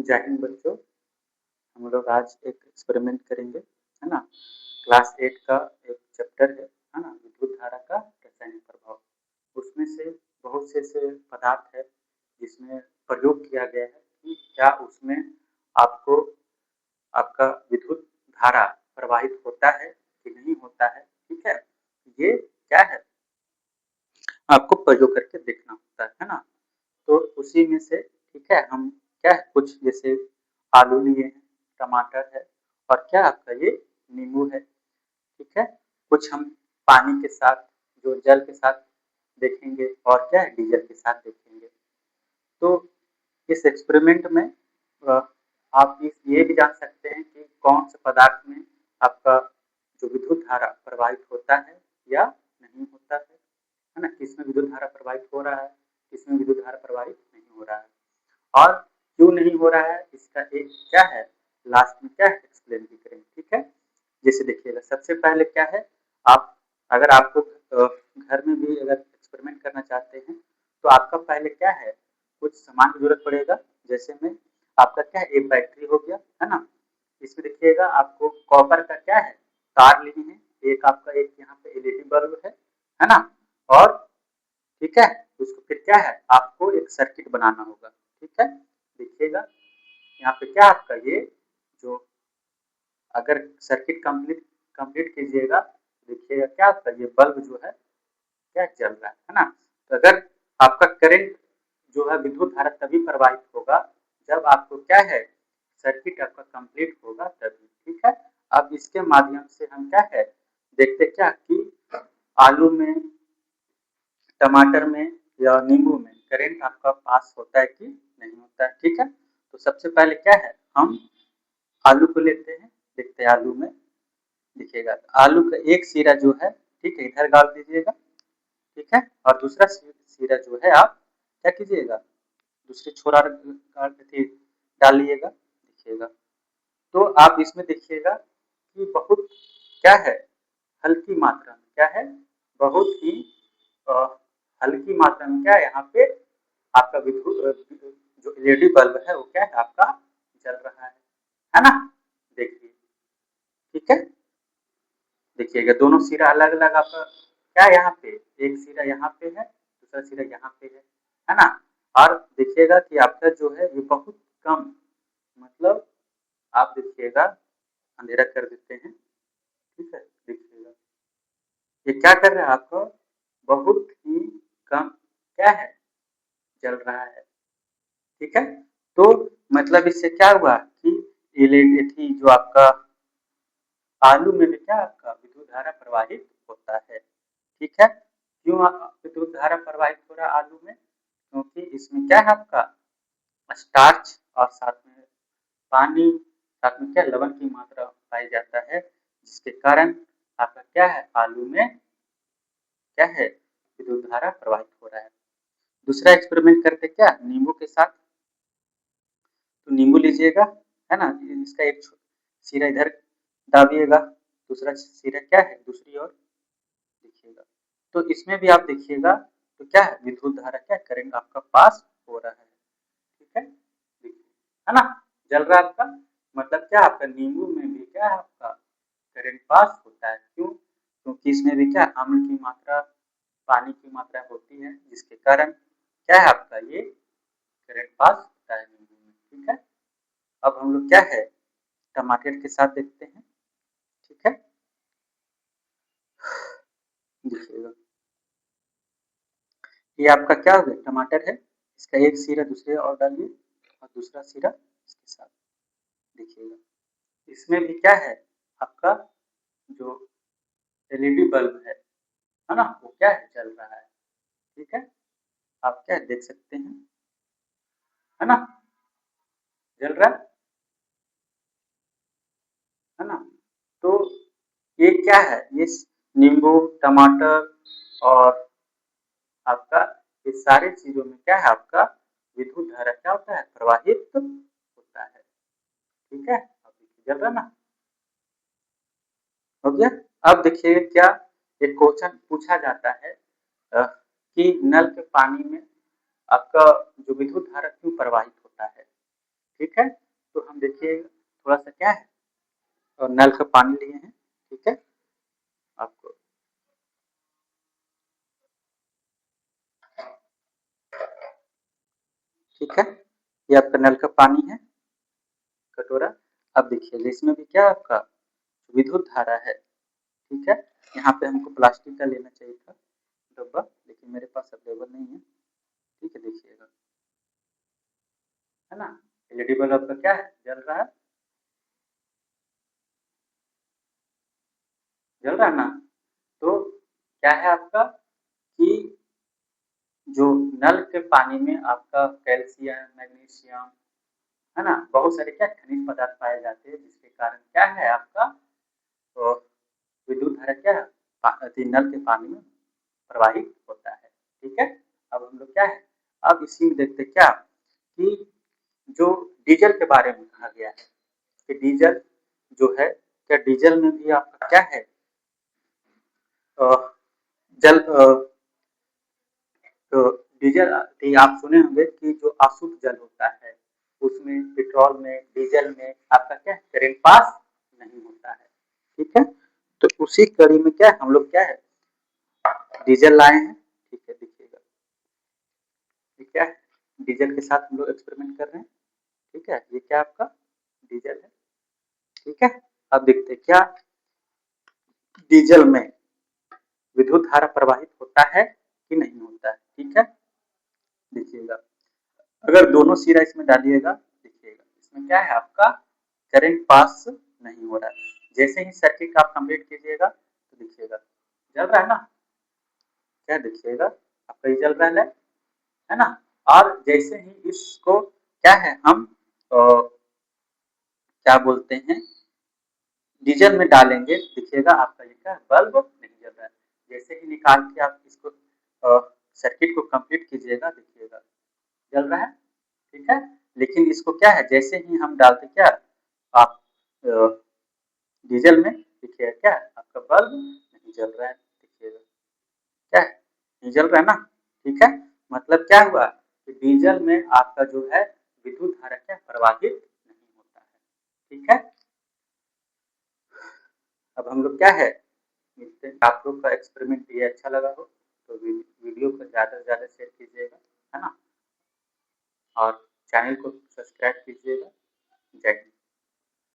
जय हिंद बच्चों। हम लोग आज एक एक्सपेरिमेंट करेंगे, है ना। क्लास 8 का एक चैप्टर है ना, विद्युत धारा का रासायनिक प्रभाव। उसमें से बहुत से पदार्थ है जिसमें प्रयोग किया गया है कि क्या उसमें आपको आपका विद्युत धारा प्रवाहित होता है कि नहीं होता है। ठीक है, ये क्या है आपको प्रयोग करके देखना होता है ना। तो उसी में से ठीक है, हम क्या है कुछ जैसे आलू लिए हैं, टमाटर है और क्या आपका ये नींबू है। ठीक है, कुछ हम पानी के साथ जो जल के साथ देखेंगे और क्या है डीजल के साथ देखेंगे। तो इस एक्सपेरिमेंट में आप ये भी जान सकते हैं कि कौन से पदार्थ में आपका जो विद्युत धारा प्रवाहित होता है या नहीं होता है ना। किसमें विद्युत धारा प्रवाहित हो रहा है, किसमें विद्युत धारा प्रवाहित नहीं हो रहा है और क्यों नहीं हो रहा है, इसका एक क्या है लास्ट में क्या है एक्सप्लेन भी करेंगे। ठीक है, जैसे देखिएगा सबसे पहले क्या है, आप अगर आपको घर में भी अगर एक्सपेरिमेंट करना चाहते हैं तो आपका पहले क्या है कुछ सामान की जरूरत पड़ेगा। जैसे में आपका क्या है एक बैटरी हो गया, है ना। इसमें देखिएगा आपको कॉपर का क्या है तार लेनी है, एक आपका एक यहाँ पे एलईडी बल्ब है ना। और ठीक है, उसको फिर क्या है आपको एक सर्किट बनाना होगा। ठीक है, देखिएगा यहाँ पे क्या आपका ये जो अगर सर्किट कंप्लीट कंप्लीट कीजिएगा, देखिएगा क्या आपका ये बल्ब जो है क्या चल रहा है ना। तो अगर आपका करंट जो है विद्युत धारा तभी प्रवाहित होगा जब आपको क्या है सर्किट आपका कंप्लीट होगा तभी। ठीक है, अब इसके माध्यम से हम क्या है देखते क्या कि आलू में, टमाटर में या नींबू में करंट आपका पास होता है कि नहीं होता है। ठीक है, तो सबसे पहले क्या है हम आलू को लेते हैं, देखते हैं आलू में दिखेगा आलू का एक सिरा जो है ठीक है इधर डाल दीजिएगा। ठीक है, और दूसरा सिरा जो है आप क्या कीजिएगा दूसरे छोरा डालिएगा। देखिएगा तो आप इसमें देखिएगा कि बहुत क्या है हल्की मात्रा में क्या है बहुत ही हल्की मात्रा में क्या है यहाँ पे आपका विद्युत जो एलईडी बल्ब है वो क्या है आपका जल रहा है ना। देखिए ठीक है, देखिएगा दोनों सिरा अलग अलग आपका क्या यहाँ पे एक सिरा यहाँ पे है दूसरा सिरा यहाँ पे है ना। और देखिएगा कि आपका जो है ये बहुत कम मतलब आप देखिएगा अंधेरा कर देते हैं। ठीक है, देखिएगा ये क्या कर रहा है आपको बहुत ही कम क्या है जल रहा है। ठीक है, तो मतलब इससे क्या हुआ कि एलईडी जो आपका आलू में भी क्या आपका विद्युत धारा प्रवाहित होता है। ठीक है, क्यों विद्युत धारा प्रवाहित हो रहा है आलू में, क्योंकि इसमें क्या है आपका स्टार्च और साथ में पानी साथ में क्या लवण की मात्रा पाई जाता है जिसके कारण आपका क्या है आलू में क्या है विद्युत धारा प्रवाहित हो रहा है। दूसरा एक्सपेरिमेंट करते क्या नींबू के साथ, तो नींबू लीजिएगा है ना, इसका एक सिरा इधर दाबिएगा दूसरा सिरा क्या है दूसरी ओर देखिएगा। तो इसमें भी आप देखिएगा तो क्या है विद्युत धारा क्या करंट आपका पास हो रहा है। ठीक है, है ना, जल रहा है आपका मतलब क्या आपका नींबू में भी क्या है आपका करंट पास होता है। क्यों, क्योंकि इसमें भी क्या अम्ल की मात्रा पानी की मात्रा होती है जिसके कारण क्या है आपका ये करंट पास होता है नींबू में। ठीक है, अब हम लोग क्या है टमाटर के साथ देखते हैं। ठीक है, देखिएगा ये आपका क्या हो गया टमाटर है, इसका एक सिरा दूसरे और डालिए और दूसरा सिरा इसके साथ देखिएगा। इसमें भी क्या है आपका जो एलईडी बल्ब है ना वो क्या है जल रहा है। ठीक है, आप क्या देख सकते हैं है ना जल रहा है ना। तो ये क्या है ये नींबू टमाटर और आपका ये सारे चीजों में क्या है आपका विद्युत धारा क्या होता है प्रवाहित होता है। ठीक है, अब जल रहा ना हो गया। अब देखिए क्या एक क्वेश्चन पूछा जाता है कि नल के पानी में आपका जो विद्युत धारा क्यों प्रवाहित होता है। ठीक है। तो हम देखिए थोड़ा सा क्या है, और नल का पानी लिए हैं, ठीक है। आपको ठीक है, ये आपका नल का पानी है, कटोरा। अब देखिए इसमें भी क्या आपका विद्युत धारा है, ठीक है। यहाँ पे हमको प्लास्टिक का लेना चाहिए था डब्बा, लेकिन मेरे पास अवेलेबल नहीं है, ठीक है। देखिएगा, है ना, एलईडी बल्ब आपका क्या है, जल रहा है, जल रहा है ना। तो क्या है आपका कि जो नल के पानी में आपका कैल्शियम, मैग्नीशियम, है ना, बहुत सारे क्या खनिज पदार्थ पाए जाते हैं, जिसके कारण क्या है आपका तो विद्युत धारा क्या है नल के पानी में प्रवाहित होता है, ठीक है। अब हम लोग क्या है, अब इसी में देखते क्या कि जो डीजल के बारे में कहा गया है कि डीजल जो है, क्या डीजल में भी आपका क्या है जल तो डीजल आप सुने होंगे कि जो अशुद्ध जल होता है उसमें पेट्रोल में, डीजल में आपका क्या करंट पास नहीं होता है, ठीक है। तो उसी कड़ी में क्या हम लोग क्या है डीजल लाए हैं, ठीक है। देखिएगा ये क्या है, डीजल के साथ हम लोग एक्सपेरिमेंट कर रहे हैं, ठीक है। ये क्या आपका डीजल है, ठीक है। अब देखते हैं क्या डीजल में विद्युत धारा प्रवाहित होता है कि नहीं होता है, ठीक है। देखिएगा अगर दोनों सिरा इसमें डालिएगा, देखिएगा इसमें क्या है आपका करंट पास नहीं हो रहा है। जैसे ही सर्किट आप कंप्लीट कीजिएगा तो देखिएगा जल रहा है ना, क्या देखिएगा आपका ये जल रहा है ना। और जैसे ही इसको क्या है हम क्या बोलते हैं डीजल में डालेंगे, देखिएगा आपका ये क्या बल्ब नहीं जल रहा है। जैसे ही निकाल के आप इसको सर्किट को कंप्लीट कीजिएगा, देखिएगा जल रहा है, ठीक है। लेकिन इसको क्या है जैसे ही हम डालते क्या आप डीजल में, देखिएगा क्या आपका बल्ब नहीं जल रहा है, देखिएगा क्या है नहीं जल रहा है ना, ठीक है। मतलब क्या हुआ कि डीजल में आपका जो है विद्युत धारा क्या प्रवाहित नहीं होता है, ठीक है। अब हम लोग क्या है आप लोग का एक्सपेरिमेंट ये अच्छा लगा हो तो वीडियो को ज़्यादा से ज़्यादा शेयर कीजिएगा, है ना, और चैनल को सब्सक्राइब कीजिएगा। जय हिंद।